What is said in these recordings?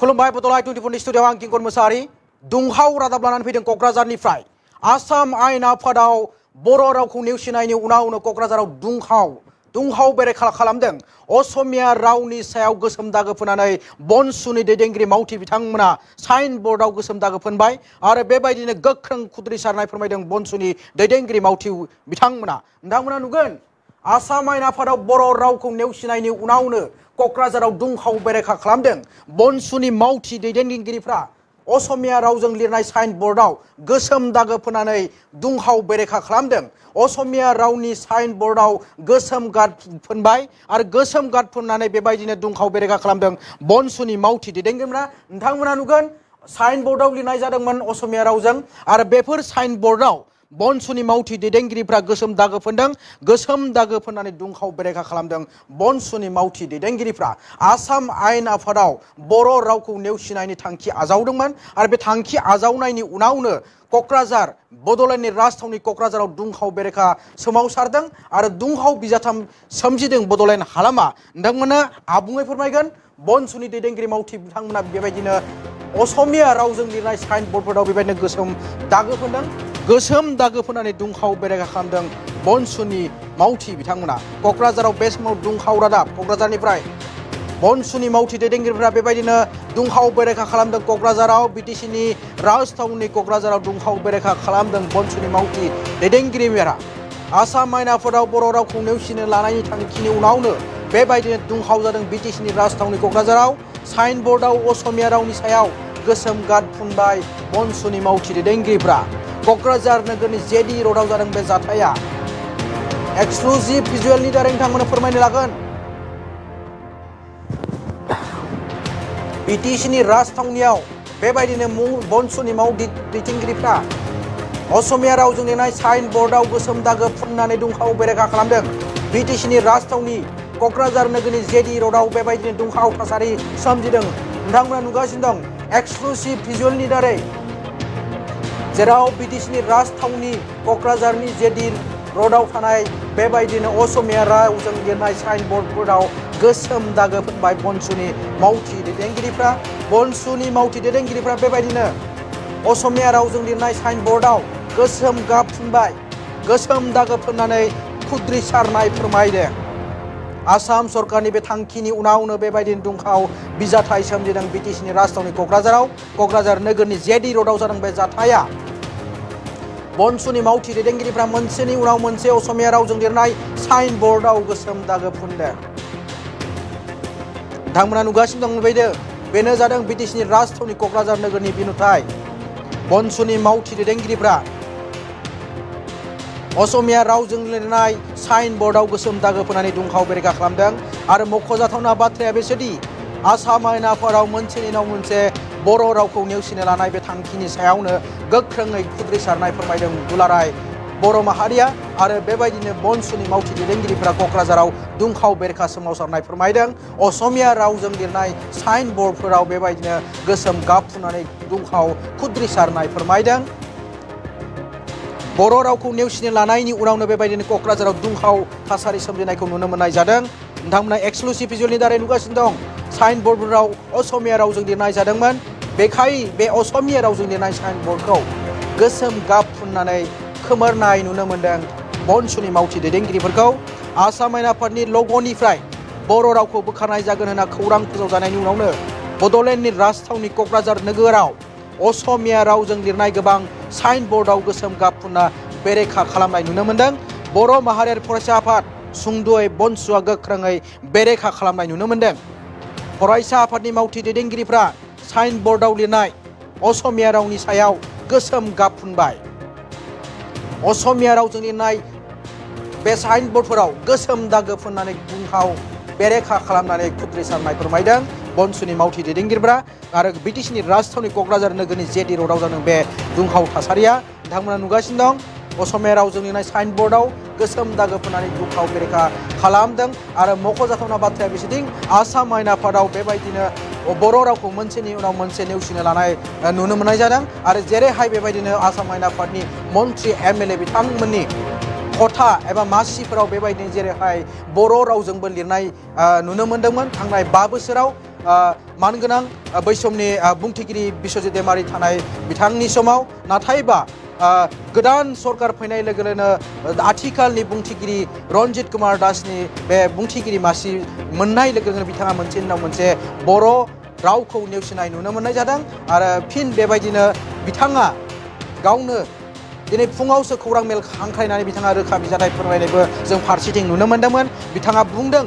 खुलुमबाय बदलाय 24 नि स्टुडियाव आं किंकर मोसाहारि दुंहाव रादाब लानानै फैदों क'क्राझारनिफ्राय आसाम आयेन आफादाव बर' रावखौ नेवसिनायनि उनावनो क'क्राझाराव दुंहाव बेरेखा खालामदों असमिया रावनि सायाव गोसोम दागो फोनानै बनसुनि दैदेनगिरि मावथि बिथांमोना साइन बर्डआव गोसोम दागो फोनबाय आरो बेबायदिनो गोख्रों खुद्रिसारनाय फोरमायदों बनसुनि दैदेनगिरि मावथि बिथांमोना नुगोन आसाम आयेन आफादाव बर' रावखौ नेवसिनायनि उनावनो क'क्राझाराव दुंहाव बेरेखा खालामदों बनसुनि मावथि दैदेनगिरिफ्रा असमिया रावजों लिरनाय साइन बर्डआव गोसोम दागो फोनानै दुंहाव बेरेखा खालामदों असमिया रावनि साइन बर्डआव गोसोम गाब फोनबाय आरो गोसोम गाब फोननानै बेबायदिनो दुंहाव बेरेखा खालामदों बनसुनि मावथि दैदेनगिरिफ्रा नोंथांमोना नुगोन साइन बर्डआव लिरनाय जादोंमोन असमिया रावजों आरो बेफोर साइन बर्डआव बनसुनि मावथि दैदेनगिरिफ्रा गोसोम दागो फोनदों गोसोम दागो फोननानै दुंहाव बेरेखा खालामदों बनसुनि मावथि दैदेनगिरिफ्रा आसाम आयेन आफादाव बर' रावखौ नेवसिनायनि थांखि आजावदोंमोन आरो बे थांखि आजावनायनि उनावनो क'क्राझार बड'लेण्डनि राजथावनि क'क्राझाराव दुंहाव बेरेखा सोमावसारदों आरो दुंहाव बिजाथाम सोमजिदों बड'लेण्ड हालामा नोंथांमोना आबुङै फोरमायगोन बनसुनि दैदेनगिरि मावथि बिथांमोना बेबायदिनो असमिया रावजों लिरनाय साइन बर्डफोराव बेबायदिनो गोसोम दागो फोनदों गोसोम दागो फोननानै दुंहाव बेरेखा खालामदों बनसुनि मावथि बिथांमोना क'क्राझाराव बे समाव दुंहाव रादाब क'क्राझारनिफ्राय बनसुनि मावथि दैदेनगिरिफ्रा बेबायदिनो दुंहाव बेरेखा खालामदों क'क्राझाराव बिटिसिनि राजथावनि क'क्राझाराव दुंहाव बेरेखा खालामदों बनसुनि मावथि दैदेनगिरिफोरा आसाम आयेन आफादाव बर' रावखौ नेवसिनो लानायनि थांखिनि उनावनो बेबायदिनो दुंहाव जादों बिटिसिनि राजथावनि क'क्राझाराव साइन बर्डआव असमिया रावनि सायाव गोसोम गाब फुनबाय बनसुनि मावथि दैदेनगिरिफ्रा क'क्राझार नोगोरनि जेडि र'डआव जादों बे जाथाया एक्सक्लुसिभ भिजुएलनि दारै नोंथांमोननो फोरमायनो लागोन बिटिसिनि राजथावनियाव बेबायदिनो बनसुनि मावथि दैदेनगिरिफ्रा असमिया रावजों लिरनाय साइन बर्डआव गोसोम दागो फुननानै दुंहाव बेरेखा खालामदों बिटिसिनि राजथावनि क'क्राझार नोगोरनि जेडि र'डआव बेबायदिनो दुंहाव थासारि सोमजिदों नोंथांमोना नुगासिनो दं एक्सक्लुसिभ भिजुएलनि दारै जेराव बिटिसिनि राजथावनि क'क्राझारनि जेडि र'डआव थानाय बेबायदिनो असमिया रावजों लिरनाय साइन बर्डफोराव गोसोम दागो फोनबाय बनसुनि मावथि दैदेनगिरिफ्रा बेबायदिनो असमिया रावजों लिरनाय साइन बर्डआव गोसोम गाब फुनबाय गोसोम दागो फोननानै खुद्रिसारनाय फोरमायदों आसाम सरकारनि बे थांखिनि उनावनो बेबायदिनो दुंहाव बिजाथाय सोमजिदों बिटिसिनि राजथावनि क'क्राझार नोगोरनि जेडि र'डआव जादों बे जाथाया बनसुनि मावथि दैदेनगिरिफ्रा मोनसेनि उनाव मोनसे असमिया रावजों लिरनाय साइन बर्डआव गोसोम दागो फुनदों नोंथांमोना नुगासिनो दं बेबायदि बेनो जादों बिटिसिनि राजथावनि क'क्राझार नोगोरनि बिनुथाय बनसुनि मावथि दैदेनगिरिफ्रा असमिया रावजों लिरनाय साइन बर्डआव गोसोम दागो फोनानै दुंहाव बेरेखा खालामदों आरो मख'जाथावना बाथ्राया बेसोदि आसाम आयेन आफादाव मोनसेनि उनाव मोनसे बर' रावखौ नेवसिनो लानाय बे थांखिनि सायावनो गोख्रोङै खुद्रिसारनाय फोरमायदों दुलाराय बर' माहारिया आरो बेबायदिनो बनसुनि मावथि दैदेनगिरिफ्रा क'क्राझाराव दुंहाव बेरेखा सोमावसारनाय फोरमायदों असमिया रावजों लिरनाय साइन बर्डफोराव बेबायदिनो गोसोम गाब फुननानै दुंहाव खुद्रिसारनाय फोरमायदों बर' रावखौ नेवसिनो लानायनि उनावनो बेबायदिनो क'क्राझाराव दुंहाव थासारि सोमजिनायखौ नुनो मोननाय जादों नोंथांमोना एक्सक्लुसिभ भिजुएलनि दारै नुगासिनो दं साइन बर्डफोराव असमिया रावजों लिरनाय जादोंमोन बेखाय बे असमिया रावजों लिरनाय साइन बर्डखौ गोसोम गाब फुननानै खोमोरनाय नुनो मोनदों बनसुनि मावथि दैदेनगिरिफोरखौ आसाम आयेन आफादनि लग'निफ्राय बर' रावखौ बोखारनाय जागोन होनना खौरां फोसावजानायनि उनावनो बड'लेण्डनि राजथावनि क'क्राझार नोगोराव असमिया रावजों लिरनाय गोबां साइन बर्डआव गोसोम गाब फुनना बेरेखा खालामनाय नुनो मोनदों बर' माहारियारि फरायसा आफाद सुंद'यै बनसुआ गोख्रोङै बेरेखा खालामनाय नुनो मोनदों फरायसा आफादनि मावथि दैदेनगिरिफ्रा साइन बर्डआव लिरनाय असमिया रावनि सायाव गोसोम गाब फुनबाय असमिया रावजों लिरनाय बे साइन बर्डफोराव गोसोम दागो फुननानै दुंहाव बेरेखा खालामनानै खुद्रिसारनाय फोरमायदों बनसुनि मावथि दैदेनगिरिफ्रा आरो बिटिसिनि राजथावनि क'क्राझार नोगोरनि जेडि र'डआव जादों बे दुंहाव थासारिया नोंथांमोना नुगासिनो दं असमिया रावजों लिरनाय साइन बर्डआव गोसोम दागो फोननानै दुंहाव बेरेखा खालामदों आरो मख'जाथावना बाथ्राया बेसोदि आसाम आयेन आफादाव बेबायदिनो बर' रावखौ मोनसेनि उनाव मोनसे नेवसिनो लानाय नुनो मोननाय जादों आरो जेरैहाय बेबायदिनो आसाम आयेन आफादनि मन्त्रि एमएलए बिथांमोननि खथा एबा मासिफोराव बेबायदिनो जेरैहाय बर' रावजोंबो लिरनाय नुनो मोनदोंमोन थांनाय 5 बोसोराव मानगोनां बै समनि बुंथिगिरि बिश्वजित दैमारि थानाय बिथांनि समाव नाथायबा गोदान सरकार फैनाय लोगो लोगोनो आथिखालनि बुंथिगिरि रन्जित कुमार दासनि बे बुंथिगिरि मासि मोननाय लोगो लोगोनो बिथाङा मोनसे उनाव मोनसे बर' रावखौ नेवसिनाय नुनो मोननाय जादों आरो फिन बेबायदिनो बिथाङा गावनो दिनै फुङावसो खौरां मेल हांख्रायनानै बिथाङा रोखा बिजाथाय फोरमायनायबो जों फारसेथिं नुनो मोन्दोंमोन। बिथाङा बुंदों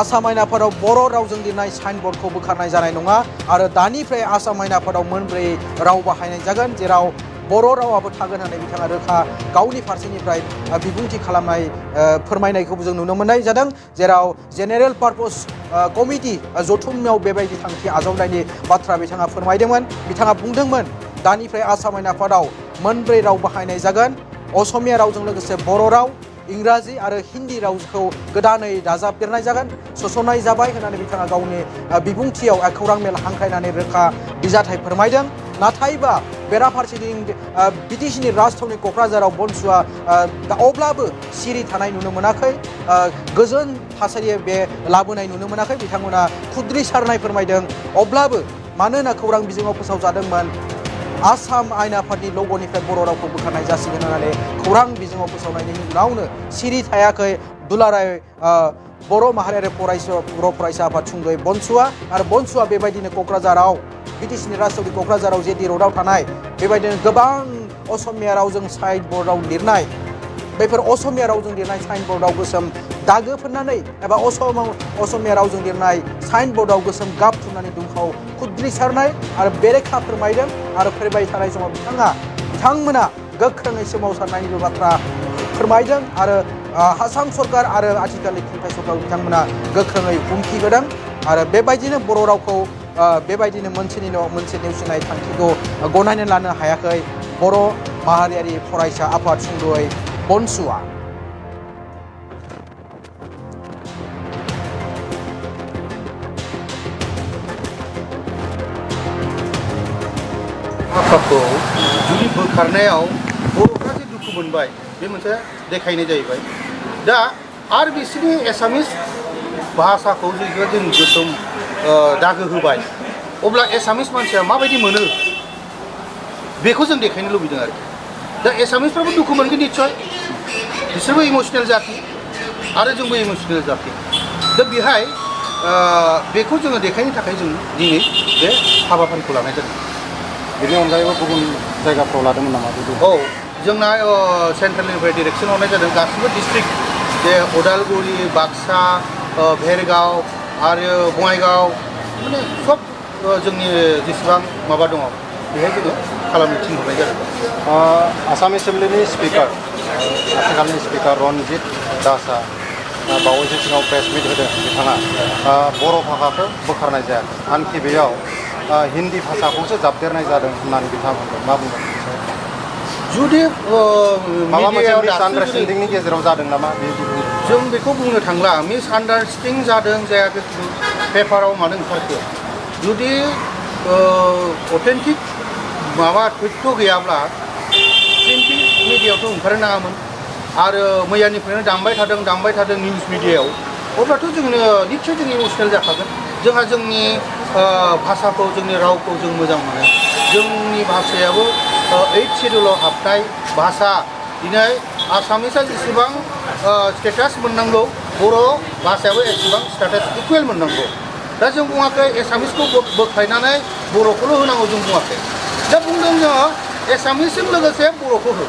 आसाम आयेन आफादाव बर' रावजों लिरनाय साइनबर्डखौ बोखारनाय जानाय नङा आरो दानिफ्राय आसाम आयेन आफादाव मोनब्रै राव बाहायनाय जागोन जेराव बर' रावाबो थागोन होननानै बिथाङा रोखा गावनि फारसेनिफ्राय बिबुंथि खालामनाय फोरमायनायखौबो जों नुनो मोननाय जादों जेराव जेनेरेल पार्पस कमिटि जथुमाव बेबायदि थांखि आजावनायनि बाथ्रा बिथाङा फोरमायदोंमोन। बिथाङा बुंदोंमोन दानिफ्राय आसाम आयेन आफादाव मोनब्रै राव बाहायनाय जागोन असमिया रावजों लोगोसे बर' राव इंराजि आरो हिन्दी रावखौ गोदानै दाजाबदेरनाय जागोन सोसननाय जाबाय होननानै बिथाङा गावनि बिबुंथियाव खौरां मेल हांख्रायनानै रोखा बिजाथाय फोरमायदों। नाथायबा बेराफारसेथिं बिटिसिनि राजथावनि क'क्राझाराव बनसुआ अब्लाबो सिरि थानाय नुनो मोनाखै गोजोन थासारि बे लाबोनाय नुनो मोनाखै बिथांमोना खुद्रिसारनाय फोरमायदों अब्लाबो मानोना खौरां बिजोङाव फोसावजादोंमोन आसाम आयेन आफादनि लग'निफ्राय बर' रावखौ बोखारनाय जासिगोन होननानै खौरां बिजोङाव फोसावनायनि उनावनो सिरि थायाखै दुलाराय बर' माहारियारि बर' फरायसा आफाद सुंद'यै बनसुआ आरो बनसुआ बेबायदिनो क'क्राझाराव बिटिसिनि राजथावनि क'क्राझाराव जेडि र'डआव थानाय बेबायदिनो गोबां असमिया रावजों साइड बर्डआव लिरनाय बेफोर असमिया रावजों लिरनाय साइन बर्डआव गोसोम दागो फोननानै एबा असमिया रावजों लिरनाय साइन बर्डआव गोसोम गाब फुननानै दुंखाव खुद्रिसारनाय आरो बेरेखा फोरमायदों आरो फैबाय थानाय समाव बिथांमोना गोख्रोङै सोमावसारनायनिबो बाथ्रा फोरमायदों आरो आसाम सरकार आरो आथिखालनि खुंथाय सरकार बिथांमोना गोख्रोङै हुमखि होदों आरो बेबायदिनो बर' रावखौ बेबायदिनो मोनसेनि उनाव मोनसे नेवसिनाय थांखिखौ गनायनानै लानो हायाखै बर' माहारियारि फरायसा आफाद सुंद'यै बनसुआ। आफादखौ जुदि बोखारनायाव बर'फ्रा जे दुखु मोनबाय बे मोनसे देखायनाय जाहैबाय दा आरो बिसोरनि एसामिस भाषाखौ जों गोसोम दागो होबाय अब्ला एसामिस मानसिया माबायदि मोनो बेखौ जों देखायनो लुबैदों आरोखि दा एसामिसफ्राबो दुखु मोनगोन निस्सय बिसोरबो इमसनेल जाति आरो जोंबो इमसनेल जाति दा बेहाय बेखौ जोङो देखायनो थाखाय जों दिनै बे हाबाफारिखौ लानाय जादों। बेनि अनगायैबो गुबुन जायगाफ्राव लादोंमोन नामा? औ जोंना सेन्ट्रेलनिफ्राय डिरेक्सन हरनाय जादों गासिबो डिस्ट्रिक्ट जे उदालगुरि बाक्सा भेरगाव आरो बङाइगाव माने सब जोंनि जेसेबां माबा दङ बेहाय जोङो खालामनो थिनहरनाय जादों। आसाम एसेम्बलिनि स्पिकार आथिखालनि स्पिकार रन्जित दासआ बावैसो सिगाङाव प्रेस मिट होदों बिथाङा बर' भाषाखौ बोखारनाय जायाखै आनखि बेयाव हिन्दी भाषाखौसो जाबदेरनाय जादों होननानै बिथाङा बुंदों मा बुंदों? जुदि माबा मोनसे मिसआन्डारस्टेन्डिंनि गेजेराव जादों नामा जों बेखौ बुंनो थांला मिसआन्डारस्टेन्डिं जादों जायाखै पेपाराव मानो ओंखारखो जुदि अथेन्टिक माबा तथ्य गैयाब्ला प्रिन्टिं मिडियायावथ' ओंखारनो नाङामोन आरो मैयानिफ्रायनो दामबाय थादों निउस मिडियायाव अब्लाथ' जोंनो निस्सय जों इमसनेल जाखागोन जोंहा जोंनि भाषाखौ जोंनि रावखौ जों मोजां मोनो जोंनि भाषायाबो 8 शेड्युलाव हाबनाय भाषा दिनै आसामिसआ जेसेबां स्टेटास मोननांगौ बर' भाषायाबो एसेबां स्टेटास इकुवेल मोननांगौ दा जों बुङाखै एसामिसखौ बोख्लायनानै बर'खौल' होनांगौ जों बुङाखै दा बुंदों जोङो एसामिसजों लोगोसे बर'खौ हो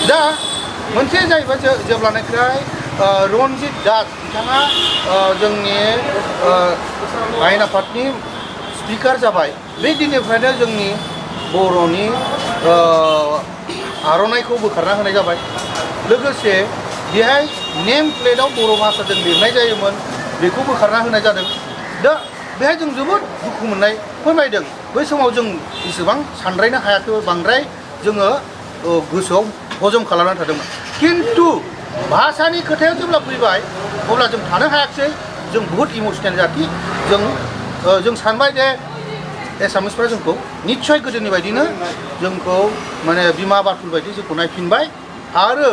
दा मोनसे जाहैबाय जेब्लानिफ्राय रन्जित दास बिथाङा जोंनि आयेन आफादनि स्पिकार जाबाय बे दिननिफ्रायनो जोंनि बर'नि आर'नाइखौ बोखारना होनाय जाबाय लोगोसे बेहाय नेम प्लेटआव बर' भाषाजों लिरनाय जायोमोन बेखौ बोखारना होनाय जादों दा बेहाय जों जोबोद दुखु मोननाय फोरमायदों बै समाव जों इसेबां सानद्रायनो हायाखै बांद्राय जोङो गोसोआव हजम खालामनानै थादोंमोन खिन्थु भाषानि खोथायाव जेब्ला फैबाय अब्ला जों थानो हायाखिसै जों बुहुत इमसनेल जाति जों सानबाय जे एसामिसफ्रा जोंखौ निस्सय गोदोनि बायदिनो जोंखौ माने बिमा बाथुल बायदि जोंखौ नायफिनबाय आरो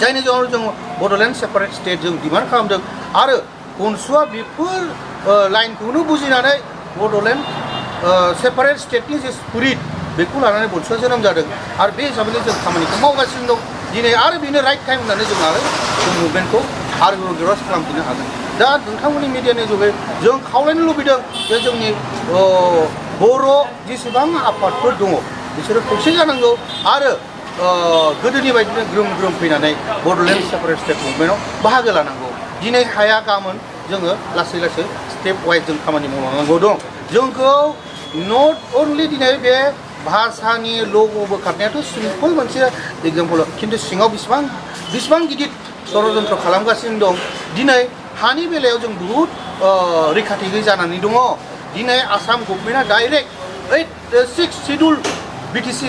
जायनि जाहोनाव जों बड'लेण्ड सेपारेट स्टेट जों डिमान्ड खालामदों आरो बनसुआ बेफोर लाइनखौनो बुजिनानै बड'लेण्ड सेपारेट स्टेटनि जे स्पिरिट बेखौ लानानै बड'सा जोनोम जादों आरो बे हिसाबैनो जों खामानिखौ मावगासिनो दं दिनै आरो बेनो राइट टाइम होननानै जों आरो जों मुभमेन्टखौ आरो रिभार्स खालामफिननो हागोन दा नोंथांमोननि मिडियानि जुगै जों खावलायनो लुबैदों जे जोंनि बर' जेसेबां आफादफोर दङ बिसोरो खौसे जानांगौ आरो गोदोनि बायदिनो ग्रोम ग्रोम फैनानै बड'लेण्ड सेपारेट स्टेट मुभमेन्टआव बाहागो लानांगौ दिनै हाया गाबोन जोङो लासै लासै स्टेप वाइज जों खामानि मावलांनांगौ दं जोंखौ नट अनलि दिनै बे भाषानि लग' बोखारनायाथ' सिम्पल मोनसे एग्जाम्पल खिन्थु सिङाव बिसिबां गिदिर षड़यन्त्र खालामगासिनो दं दिनै हानि बेलायाव जों बुहुद रैखाथि गैयै जानानै दङ दिनै आसाम गभर्नमेन्टआ डाइरेक्ट 6 शिड्युल बिटिसि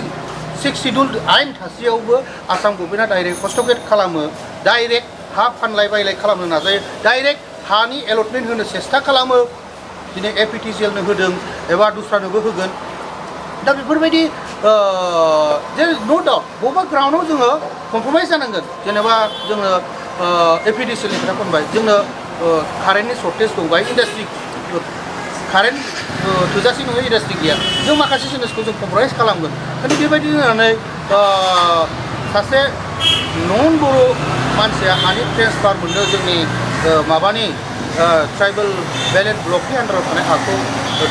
6 शिड्युल आयेन थासेयावबो आसाम गभर्नमेन्टआ डाइरेक्ट हस्तक्षेप खालामो डाइरेक्ट हा फानलाय बायलाय खालामनो नाजायो डाइरेक्ट हानि एलटमेन्ट होनो सेस्था खालामो दिनै एपिटिसिएलनो होदों एबा दस्रानोबो होगोन दा बेफोरबायदि जे नो डाउट बबेबा ग्राउन्डआव जोङो कमप्रमाइज जानांगोन जेनेबा जोङो एपिडिसिएलनि खोथा बुंबाय जोंनो कारेन्टनि सर्टेज दंबाय इन्डास्ट्रि कारेन्ट थोजासे नङै इन्डास्ट्रि गैया जों माखासे जिनिसखौ जों कमप्रमाइज खालामगोन खिन्थु बेबायदि होनानै सासे नन बर' मानसिया हानि ट्रेन्सफार मोननो जोंनि माबानि ट्राइबेल बेलेट ब्लकनि आन्दाराव थानाय हाखौ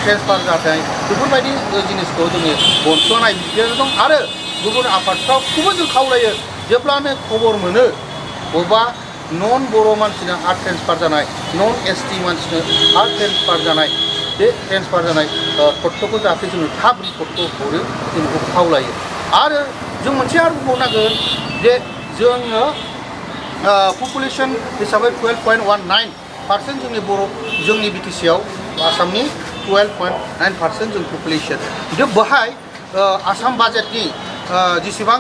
ट्रेन्सफार जाथाय बेफोरबायदि जिनिसखौ जोंनि बन्स'नाय बिदियानो दं आरो गुबुन आफादफ्रावखौबो जों खावलायो जेब्लानो खबर मोनो बबेबा नन बर' मानसिनो हा ट्रेन्सफार जानाय नन एसटि मानसिनो हा ट्रेन्सफार जानाय बे ट्रेन्सफार जानाय तथ्यखौ जाहाथे जोङो थाब रिपर्टखौ हरो जों बेखौ खावलायो आरो जों मोनसे आरो बुंबावनांगोन जे जोङो पपुलेसन हिसाबै 12.19% जोंनि बिटिसिआव आसामनि 12.9% जों पपुलेसन खिन्थु बेहाय आसाम बाजेटनि जेसेबां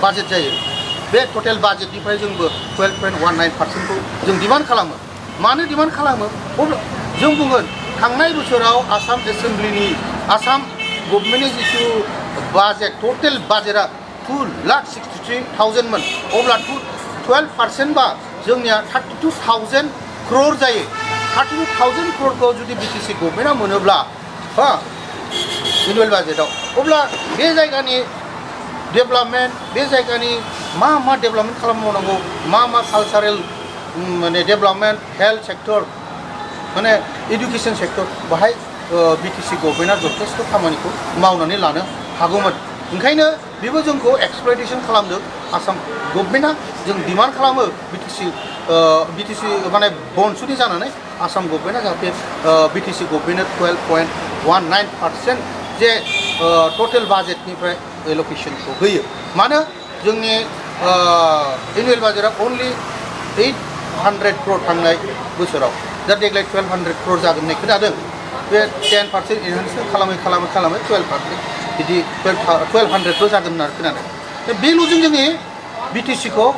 बाजेट जायो बे टटेल बाजेटनिफ्राय जोंबो 12.19%खौ जों डिमान्ड खालामो मानो डिमान्ड खालामो जों बुंगोन थांनाय बोसोराव आसाम एसेम्ब्लिनि आसाम गभर्नमेन्टनि जिथु बाजेट टटेल बाजेटआ 2,63,000 मोन अब्ला 12% बा जोंनिया 32,000 crore जायो 32,000 crore जुदि बिटिसि गभर्नमेन्टआ मोनोब्ला एनुवेल बाजेटआव अब्ला बे जायगानि डेभेलपमेन्ट बे जायगानि मा डेभेलपमेन्ट खालामबावनांगौ मा कालचारेल माने डेभेलपमेन्ट हेल्थ सेक्टर माने एडुकेसन सेक्टर बाहाय बिटिसि गभर्नमेन्टआ जथेस्थ खामानिखौ मावनानै लानो हागौमोन ओंखायनो बेबो जोंखौ एक्सप्लयटेसन खालामदों आसाम गभर्नमेन्टआ जों डिमान्ड खालामो बिटिसि माने बन्सुनि जानानै आसाम गभर्नमेन्टआ जाहाथे बिटिसि गभर्नमेन्टनो 12.19% जे टटेल बाजेटनिफ्राय एल'केसनखौ होयो मानो जोंनि एनुवेल बाजेटआ अनलि 800 crore थांनाय बोसोराव दा देग्लाय 1200 crore जागोन होननाय खोनादों बे 10% इनहेन्समेन्ट खालामै 12% बिदि 1200 जागोन होनना खोनादों दा बेल'जों जोंनि बिटिसिखौ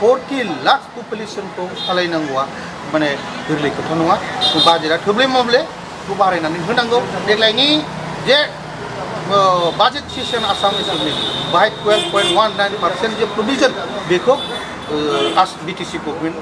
40 लाख पपुलेसनखौ सालायनांगौआ माने गोरलै खोथा नङा बाजेटआ थोब्ले माब्ले बेखौ बारायनानै होनांगौ देग्लायनि जे बाजेट सेसन आसाम एसेम्ब्लि बाहाय 12.19% जे प्रभिजन बेखौ बिटिसि गभर्नमेन्ट